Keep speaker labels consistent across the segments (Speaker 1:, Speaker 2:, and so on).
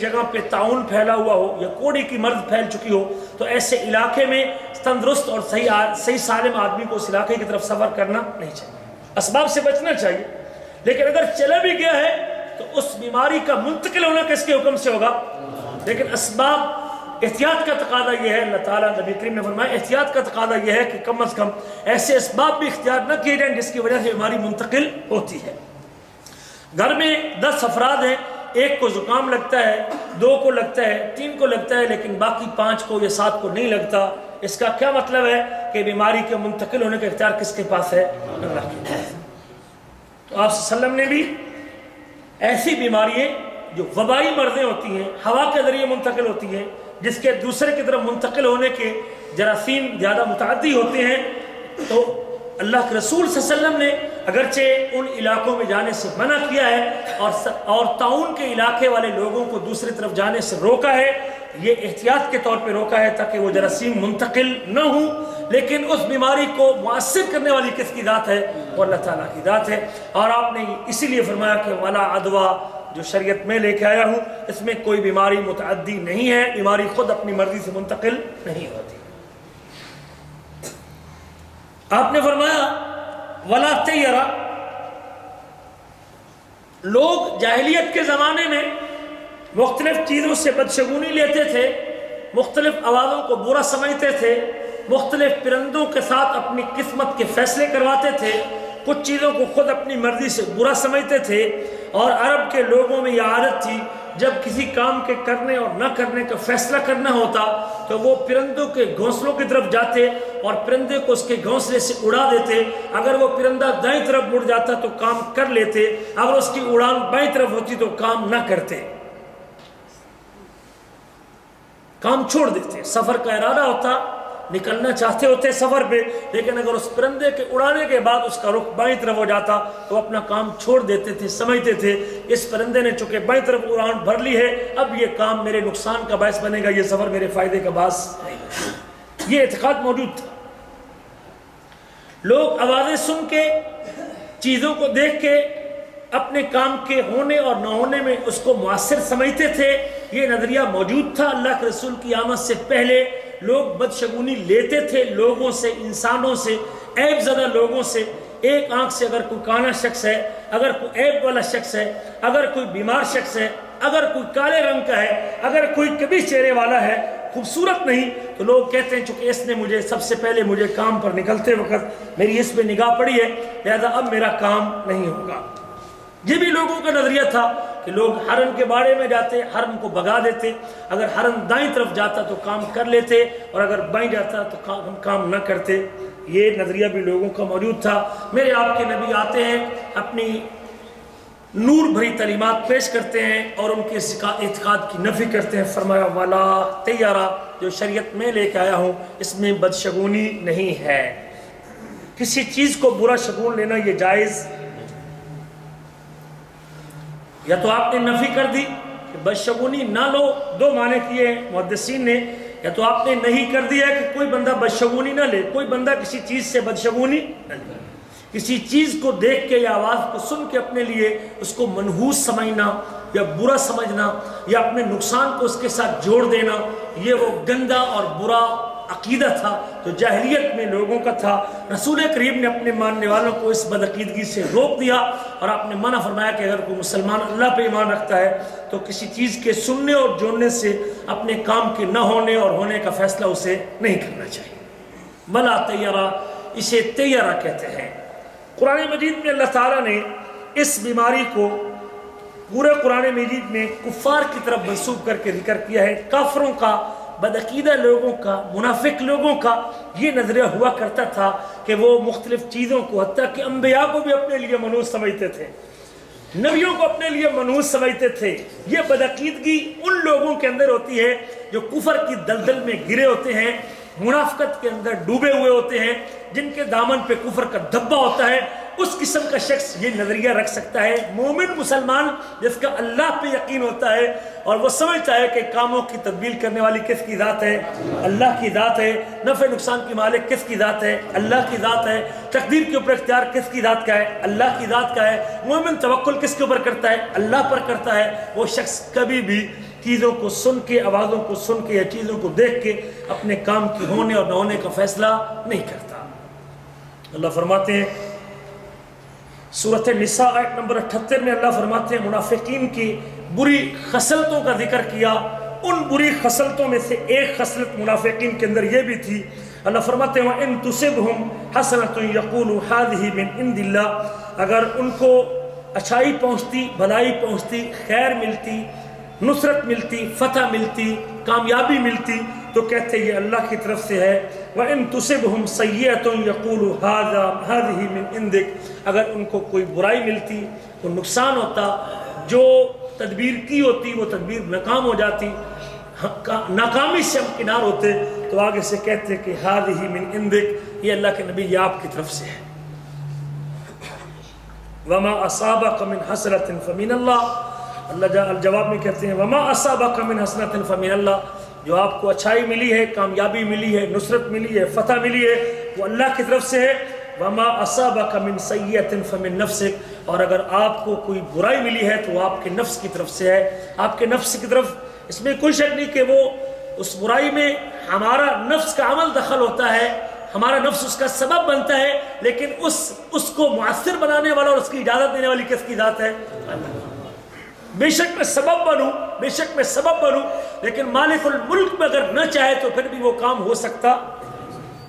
Speaker 1: جگہ پہ طاعون پھیلا ہوا ہو یا کوڑی کی مرض پھیل چکی ہو تو ایسے علاقے میں تندرست اور صحیح سالم آدمی کو اس علاقے کی طرف سفر کرنا نہیں چاہیے، اسباب سے بچنا چاہیے۔ لیکن اگر چلا بھی گیا ہے تو اس بیماری کا منتقل ہونا کس کے حکم سے ہوگا؟ لیکن اسباب احتیاط کا تقاضا یہ ہے، اللہ تعالیٰ نبی کریم نے فرمایا احتیاط کا تقاضا یہ ہے کہ کم از کم ایسے اسباب بھی اختیار نہ کیے جائیں جس کی وجہ سے بیماری منتقل ہوتی ہے۔ گھر میں 10 افراد ہیں، ایک کو زکام لگتا ہے، 2 کو لگتا ہے، 3 کو لگتا ہے، لیکن باقی 5 کو یا 7 کو نہیں لگتا، اس کا کیا مطلب ہے کہ بیماری کے منتقل ہونے کا اختیار کس کے پاس ہے؟ اللہ کے پاس۔ تو آپ صلی اللہ علیہ وسلم نے بھی ایسی بیماریاں جو وبائی مرضیں ہوتی ہیں، ہوا کے ذریعے منتقل ہوتی ہیں، جس کے دوسرے کی طرف منتقل ہونے کے جراثیم زیادہ متعدی ہوتے ہیں، تو اللہ کے رسول صلی اللہ علیہ وسلم نے اگرچہ ان علاقوں میں جانے سے منع کیا ہے اور طاعون کے علاقے والے لوگوں کو دوسری طرف جانے سے روکا ہے، یہ احتیاط کے طور پہ روکا ہے تاکہ وہ جراثیم منتقل نہ ہوں، لیکن اس بیماری کو مؤثر کرنے والی کس کی ذات ہے؟ وہ اللہ تعالیٰ کی ذات ہے۔ اور آپ نے اسی لیے فرمایا کہ ولا عدویٰ، جو شریعت میں لے کے آیا ہوں اس میں کوئی بیماری متعدی نہیں ہے، بیماری خود اپنی مرضی سے منتقل نہیں ہوتی۔ آپ نے فرمایا ولا تیرا، لوگ جاہلیت کے زمانے میں مختلف چیزوں سے بدشگونی لیتے تھے، مختلف آوازوں کو برا سمجھتے تھے، مختلف پرندوں کے ساتھ اپنی قسمت کے فیصلے کرواتے تھے، کچھ چیزوں کو خود اپنی مرضی سے برا سمجھتے تھے، اور عرب کے لوگوں میں یہ عادت تھی جب کسی کام کے کرنے اور نہ کرنے کا فیصلہ کرنا ہوتا تو وہ پرندوں کے گھونسلوں کی طرف جاتے اور پرندے کو اس کے گھونسلے سے اڑا دیتے، اگر وہ پرندہ دائیں طرف مڑ جاتا تو کام کر لیتے، اگر اس کی اڑان بائیں طرف ہوتی تو کام نہ کرتے، کام چھوڑ دیتے۔ سفر کا ارادہ ہوتا، نکلنا چاہتے ہوتے سفر پہ، لیکن اگر اس پرندے کے اڑانے کے بعد اس کا رخ بائیں طرف ہو جاتا تو اپنا کام چھوڑ دیتے تھے، سمجھتے تھے اس پرندے نے چونکہ بائیں طرف اڑان بھر لی ہے، اب یہ کام میرے نقصان کا باعث بنے گا، یہ سفر میرے فائدے کا باعث نہیں۔ یہ اعتقاد موجود تھا۔ لوگ آوازیں سن کے، چیزوں کو دیکھ کے اپنے کام کے ہونے اور نہ ہونے میں اس کو مؤثر سمجھتے تھے، یہ نظریہ موجود تھا۔ اللہ کے رسول کی آمد سے پہلے لوگ بدشگونی لیتے تھے لوگوں سے، انسانوں سے، عیب زدہ لوگوں سے۔ ایک آنکھ سے اگر کوئی کانا شخص ہے، اگر کوئی عیب والا شخص ہے، اگر کوئی بیمار شخص ہے، اگر کوئی کالے رنگ کا ہے، اگر کوئی کبھی چہرے والا ہے، خوبصورت نہیں، تو لوگ کہتے ہیں چونکہ اس نے مجھے سب سے پہلے مجھے کام پر نکلتے وقت میری اس پہ نگاہ پڑی ہے، لہذا اب میرا کام نہیں ہوگا۔ یہ بھی لوگوں کا نظریہ تھا کہ لوگ حرم کے باڑے میں جاتے، حرم کو بگا دیتے، اگر حرم دائیں طرف جاتا تو کام کر لیتے اور اگر بائیں جاتا تو کام نہ کرتے۔ یہ نظریہ بھی لوگوں کا موجود تھا۔ میرے آپ کے نبی آتے ہیں، اپنی نور بھری تعلیمات پیش کرتے ہیں اور ان کے اعتقاد کی نفی کرتے ہیں۔ فرمایا ولا تیرا، جو شریعت میں لے کے آیا ہوں اس میں بدشگونی نہیں ہے، کسی چیز کو برا شگون لینا یہ جائز۔ یا تو آپ نے نفی کر دی کہ بدشگونی نہ لو، دو معنی کیے ہیں محدثین نے، یا تو آپ نے نہیں کر دیا کہ کوئی بندہ بدشگونی نہ لے، کوئی بندہ کسی چیز سے بدشگونی نہ لے، کسی چیز کو دیکھ کے یا آواز کو سن کے اپنے لیے اس کو منحوس سمجھنا یا برا سمجھنا یا اپنے نقصان کو اس کے ساتھ جوڑ دینا، یہ وہ گندا اور برا عقیدہ تھا جو جاہلیت میں لوگوں کا تھا۔ رسول کریم نے اپنے ماننے والوں کو اس بدعقیدگی سے روک دیا اور آپ نے منع فرمایا کہ اگر کوئی مسلمان اللہ پہ ایمان رکھتا ہے تو کسی چیز کے سننے اور جوڑنے سے اپنے کام کے نہ ہونے اور ہونے کا فیصلہ اسے نہیں کرنا چاہیے۔ ولا تیرا، اسے تیرا کہتے ہیں۔ قرآن مجید میں اللہ تعالیٰ نے اس بیماری کو پورے قرآن مجید میں کفار کی طرف منسوب کر کے ذکر کیا ہے۔ کافروں کا، بدعقیدہ لوگوں کا، منافق لوگوں کا یہ نظریہ ہوا کرتا تھا کہ وہ مختلف چیزوں کو، حتیٰ کہ انبیاء کو بھی اپنے لیے منحوس سمجھتے تھے، نبیوں کو اپنے لیے منحوس سمجھتے تھے۔ یہ بدعقیدگی ان لوگوں کے اندر ہوتی ہے جو کفر کی دلدل میں گرے ہوتے ہیں، منافقت کے اندر ڈوبے ہوئے ہوتے ہیں، جن کے دامن پہ کفر کا دھبا ہوتا ہے۔ اس قسم کا شخص یہ نظریہ رکھ سکتا ہے۔ مومن مسلمان جس کا اللہ پہ یقین ہوتا ہے اور وہ سمجھتا ہے کہ کاموں کی تدبیر کرنے والی کس کی ذات ہے؟ اللہ کی ذات ہے۔ نفع نقصان کی مالک کس کی ذات ہے؟ اللہ کی ذات ہے۔ تقدیر کے اوپر اختیار کس کی ذات کا ہے؟ اللہ کی ذات کا ہے۔ مومن توکل کس کے اوپر کرتا ہے؟ اللہ پر کرتا ہے۔ وہ شخص کبھی بھی چیزوں کو سن کے، آوازوں کو سن کے یا چیزوں کو دیکھ کے اپنے کام کی ہونے اور نہ ہونے کا فیصلہ نہیں کرتا۔ اللہ فرماتے ہیں سورۃ نساء آیت نمبر 78 میں اللہ فرماتے ہیں منافقین کی بری خصلتوں کا ذکر کیا۔ ان بری خصلتوں میں سے ایک خصلت منافقین کے اندر یہ بھی تھی، اللہ فرماتے ہیں وَإِن تُصِبْهُمْ حَسَنَةٌ يَقُولُوا هَذِهِ مِنْ عِنْدِ اللَّهِ، اگر ان کو اچھائی پہنچتی، بھلائی پہنچتی، خیر ملتی، نصرت ملتی، فتح ملتی، کامیابی ملتی، تو کہتے یہ اللہ کی طرف سے ہے۔ وَإِن تُصِبْهُمْ سَيِّئَةٌ يَقُولُوا هَذِهِ مِنْ عِنْدِكَ، اگر ان کو کوئی برائی ملتی، کوئی نقصان ہوتا، جو تدبیر کی ہوتی وہ تدبیر ناکام ہو جاتی، ناکامی سے ہم کنار ہوتے، تو آگے سے کہتے کہ ہذہ من عندک، یہ اللہ کے نبی یہ آپ کی طرف سے ہے۔ وما اصابک من حسنۃ فمن اللہ، اللہ جواب میں کہتے ہیں وما اصابک من حسنۃ فمن اللہ، جو آپ کو اچھائی ملی ہے، کامیابی ملی ہے، نصرت ملی ہے، فتح ملی ہے، وہ اللہ کی طرف سے ہے۔ وما اصابک من سیئۃ فمن نفسک، اور اگر آپ کو کوئی برائی ملی ہے تو وہ آپ کے نفس کی طرف سے ہے، آپ کے نفس کی طرف۔ اس میں کوئی شک نہیں کہ وہ اس برائی میں ہمارا نفس کا عمل دخل ہوتا ہے، ہمارا نفس اس کا سبب بنتا ہے، لیکن اس کو مؤثر بنانے والا اور اس کی اجازت دینے والی کس کی ذات ہے؟ بے شک میں سبب بنوں، بے شک میں سبب بنوں، لیکن مالک الملک میں اگر نہ چاہے تو پھر بھی وہ کام ہو سکتا۔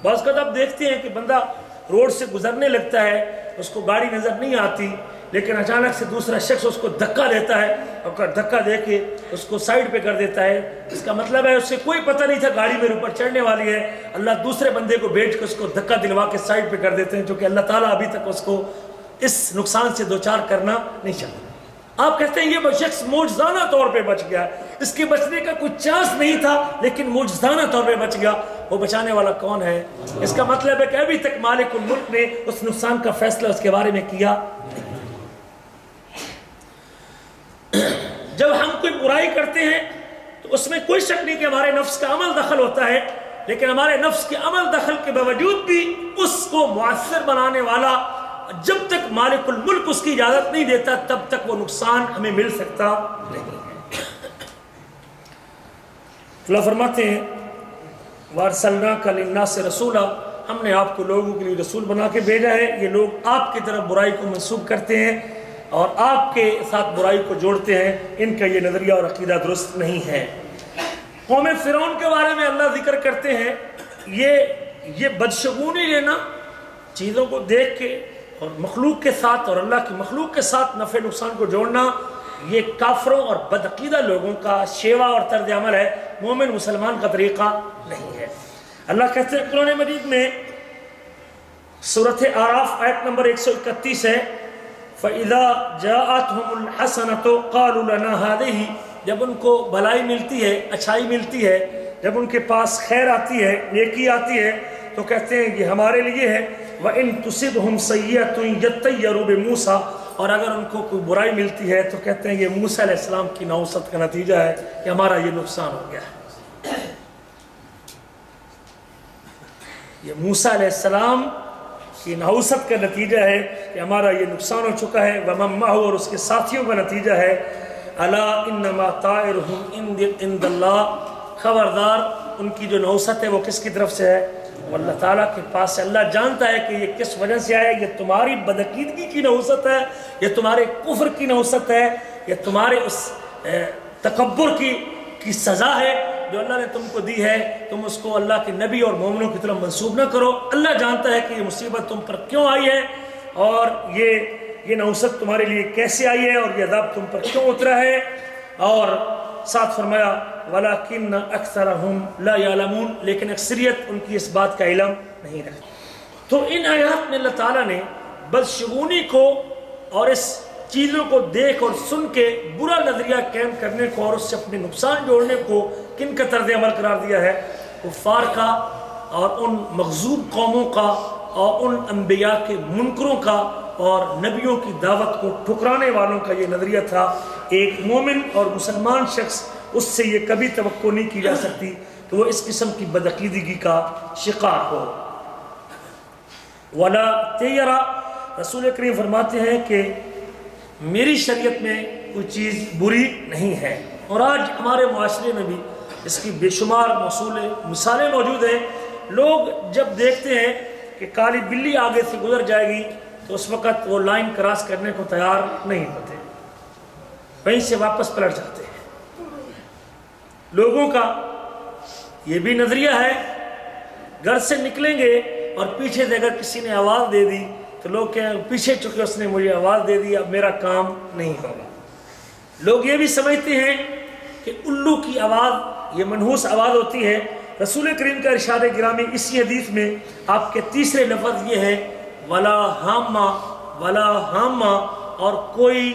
Speaker 1: بعض اوقات آپ دیکھتے ہیں کہ بندہ روڈ سے گزرنے لگتا ہے، اس کو گاڑی نظر نہیں آتی، لیکن اچانک سے دوسرا شخص اس کو دھکا دیتا ہے، اور دھکا دے کے اس کو سائیڈ پہ کر دیتا ہے۔ اس کا مطلب ہے اسے کوئی پتہ نہیں تھا گاڑی میرے اوپر چڑھنے والی ہے، اللہ دوسرے بندے کو بیٹھ کے اس کو دھکا دلوا کے سائیڈ پہ کر دیتے ہیں، چونکہ اللہ تعالیٰ ابھی تک اس کو اس نقصان سے دوچار کرنا نہیں چاہتا۔ آپ کہتے ہیں یہ شخص معجزانہ طور پہ بچ گیا، اس کے بچنے کا کوئی چانس نہیں تھا لیکن معجزانہ طور پہ بچ گیا۔ وہ بچانے والا کون ہے؟ اس کا مطلب ہے کہ ابھی تک مالک الملک نے اس نقصان کا فیصلہ اس کے بارے میں کیا۔ جب ہم کوئی برائی کرتے ہیں تو اس میں کوئی شک نہیں کہ ہمارے نفس کا عمل دخل ہوتا ہے، لیکن ہمارے نفس کے عمل دخل کے باوجود بھی اس کو مؤثر بنانے والا جب تک مالک الملک اس کی اجازت نہیں دیتا تب تک وہ نقصان ہمیں مل سکتا نہیں ہے۔ اللہ فرماتے ہیں وَأَرْسَلْنَاكَ لِلنَّاسِ رَسُولًا، ہم نے آپ کو لوگوں کے لیے رسول بنا کے بھیجا ہے۔ یہ لوگ آپ کی طرف برائی کو منسوب کرتے ہیں اور آپ کے ساتھ برائی کو جوڑتے ہیں، ان کا یہ نظریہ اور عقیدہ درست نہیں ہے۔ قوم فرعون کے بارے میں اللہ ذکر کرتے ہیں، یہ بدشگونی لینا، چیزوں کو دیکھ کے اور مخلوق کے ساتھ اور اللہ کی مخلوق کے ساتھ نفع نقصان کو جوڑنا، یہ کافروں اور بدعقیدہ لوگوں کا شیوا اور طرز عمل ہے، مومن مسلمان کا طریقہ نہیں ہے۔ اللہ کہتے ہیں قرآن مجید میں سورۃ اعراف آیت نمبر 131 ہے فَإِذَا جَاءَتْهُمُ الْحَسَنَةُ قَالُوا لَنَا هَٰذِهِ، جب ان کو بھلائی ملتی ہے، اچھائی ملتی ہے، جب ان کے پاس خیر آتی ہے، نیکی آتی ہے، تو کہتے ہیں یہ ہمارے لیے ہے۔ وَإِن تُصِبْهُمْ سَيِّئَةٌ يَطَّيَّرُوا بِمُوسَىٰ، اور اگر ان کو کوئی برائی ملتی ہے تو کہتے ہیں یہ موسیٰ علیہ السلام کی نحوست کا نتیجہ ہے کہ ہمارا یہ نقصان ہو گیا ہے۔ یہ موسیٰ علیہ السلام کی نحوست کا نتیجہ ہے کہ ہمارا یہ نقصان ہو چکا ہے۔ وَمَن مَّعَهُ، اور اس کے ساتھیوں کا نتیجہ ہے۔ أَلَا إِنَّمَا طَائِرُهُمْ عِندَ اللَّهِ، خبردار ان کی جو نحوست ہے وہ کس کی طرف سے ہے؟ وہ اللہ تعالیٰ کے پاس ہے۔ اللہ جانتا ہے کہ یہ کس وجہ سے آیا، یہ تمہاری بدعقیدگی کی نحوست ہے، یہ تمہارے کفر کی نحوست ہے، یہ تمہارے اس تکبر کی سزا ہے جو اللہ نے تم کو دی ہے۔ تم اس کو اللہ کے نبی اور مومنوں کی طرف منسوب نہ کرو۔ اللہ جانتا ہے کہ یہ مصیبت تم پر کیوں آئی ہے اور یہ نحوست تمہارے لیے کیسے آئی ہے اور یہ عذاب تم پر کیوں اترا ہے۔ اور ساتھ فرمایا وَلَكِنَّ أَكْثَرَهُمْ لَا يَعْلَمُونَ، لیکن اکثریت ان کی اس بات کا علم نہیں رکھتی۔ تو ان آیات میں اللہ تعالیٰ نے بدشگونی کو اور اس چیزوں کو دیکھ اور سن کے برا نظریہ قائم کرنے کو اور اس سے اپنے نقصان جوڑنے کو کن کا طرز عمل قرار دیا ہے؟ کفار کا اور ان مغضوب قوموں کا اور ان انبیاء کے منکروں کا اور نبیوں کی دعوت کو ٹھکرانے والوں کا یہ نظریہ تھا۔ ایک مومن اور مسلمان شخص اس سے یہ کبھی توقع نہیں کی جا سکتی کہ وہ اس قسم کی بدعقیدگی کا شکار ہو۔ وَلَا تَيَرَ، رسول کریم فرماتے ہیں کہ میری شریعت میں کوئی چیز بری نہیں ہے۔ اور آج ہمارے معاشرے میں بھی اس کی بے شمار مثالیں موجود ہیں. لوگ جب دیکھتے ہیں کہ کالی بلی آگے سے گزر جائے گی تو اس وقت وہ لائن کراس کرنے کو تیار نہیں ہوتے، وہیں سے واپس پلٹ جاتے ہیں. لوگوں کا یہ بھی نظریہ ہے، گھر سے نکلیں گے اور پیچھے سے اگر کسی نے آواز دے دی تو لوگ کہیں پیچھے چکے اس نے مجھے آواز دے دی، اب میرا کام نہیں ہوگا. لوگ یہ بھی سمجھتے ہیں کہ الو کی آواز یہ منحوس آواز ہوتی ہے. رسول کریم کا ارشاد گرامی اسی حدیث میں آپ کے تیسرے لفظ یہ ہے ولا ہاما، ولا ہاما، اور کوئی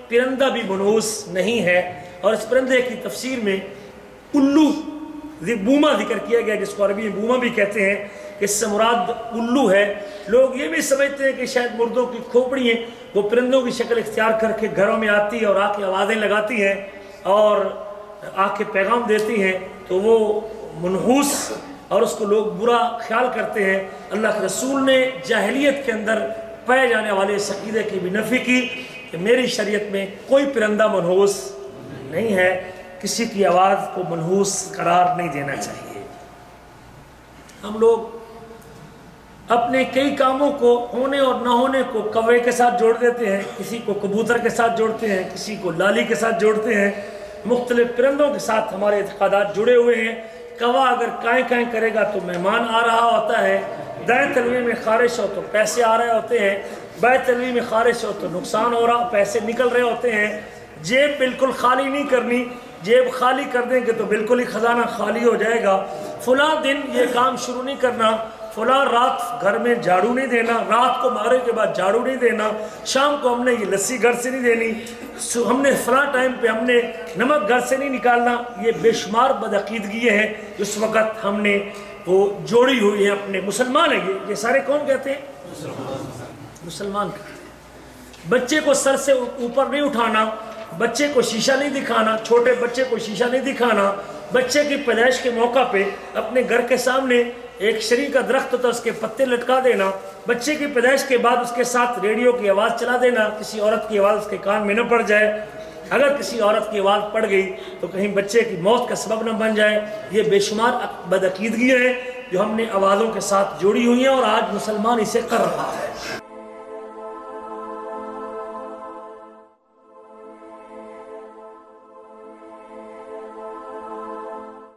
Speaker 1: پرندہ بھی منحوس نہیں ہے. اور اس پرندے کی تفسیر میں الو بوما ذکر کیا گیا، جس کو عربی میں بوما بھی کہتے ہیں. اس سے مراد الو ہے. لوگ یہ بھی سمجھتے ہیں کہ شاید مردوں کی کھوپڑی ہیں وہ پرندوں کی شکل اختیار کر کے گھروں میں آتی ہے اور آ کے آوازیں لگاتی ہیں اور آ کے پیغام دیتی ہیں، تو وہ منحوس اور اس کو لوگ برا خیال کرتے ہیں. اللہ کے رسول نے جاہلیت کے اندر پائے جانے والے اس عقیدے کی بھی نفی کی کہ میری شریعت میں کوئی پرندہ منحوس نہیں ہے، کسی کی آواز کو منحوس قرار نہیں دینا چاہیے. ہم لوگ اپنے کئی کاموں کو ہونے اور نہ ہونے کو کوے کے ساتھ جوڑ دیتے ہیں، کسی کو کبوتر کے ساتھ جوڑتے ہیں، کسی کو لالی کے ساتھ جوڑتے ہیں، مختلف پرندوں کے ساتھ ہمارے اعتقادات جڑے ہوئے ہیں. کوا اگر کائیں کائیں کرے گا تو مہمان آ رہا ہوتا ہے، دائیں تلوی میں خارش ہو تو پیسے آ رہے ہوتے ہیں، بائیں تلوی میں خارش ہو تو نقصان ہو رہا، پیسے نکل رہے ہوتے ہیں. جیب بالکل خالی نہیں کرنی، جیب خالی کر دیں گے تو بالکل ہی خزانہ خالی ہو جائے گا. فلاں دن یہ کام شروع نہیں کرنا، فلاں رات گھر میں جھاڑو نہیں دینا، رات کو مغرب کے بعد جھاڑو نہیں دینا، شام کو ہم نے یہ لسی گھر سے نہیں دینی، ہم نے فلاں ٹائم پہ ہم نے نمک گھر سے نہیں نکالنا. یہ بے شمار بدعقیدگی ہیں جس وقت ہم نے وہ جوڑی ہوئی ہے اپنے. مسلمان ہیں یہ سارے کون کہتے ہیں؟ مسلمان کہتے ہیں. بچے کو سر سے اوپر نہیں اٹھانا، بچے کو شیشہ نہیں دکھانا، چھوٹے بچے کو شیشہ نہیں دکھانا. بچے کی پیدائش کے موقع پہ اپنے گھر کے سامنے ایک شری کا درخت ہوتا ہے اس کے پتے لٹکا دینا. بچے کی پیدائش کے بعد اس کے ساتھ ریڈیو کی آواز چلا دینا، کسی عورت کی آواز اس کے کان میں نہ پڑ جائے. اگر کسی عورت کی آواز پڑ گئی تو کہیں بچے کی موت کا سبب نہ بن جائے. یہ بے شمار بدعقیدگیاں ہیں جو ہم نے آوازوں کے ساتھ جوڑی ہوئی ہیں اور آج مسلمان اسے کر رہا ہے.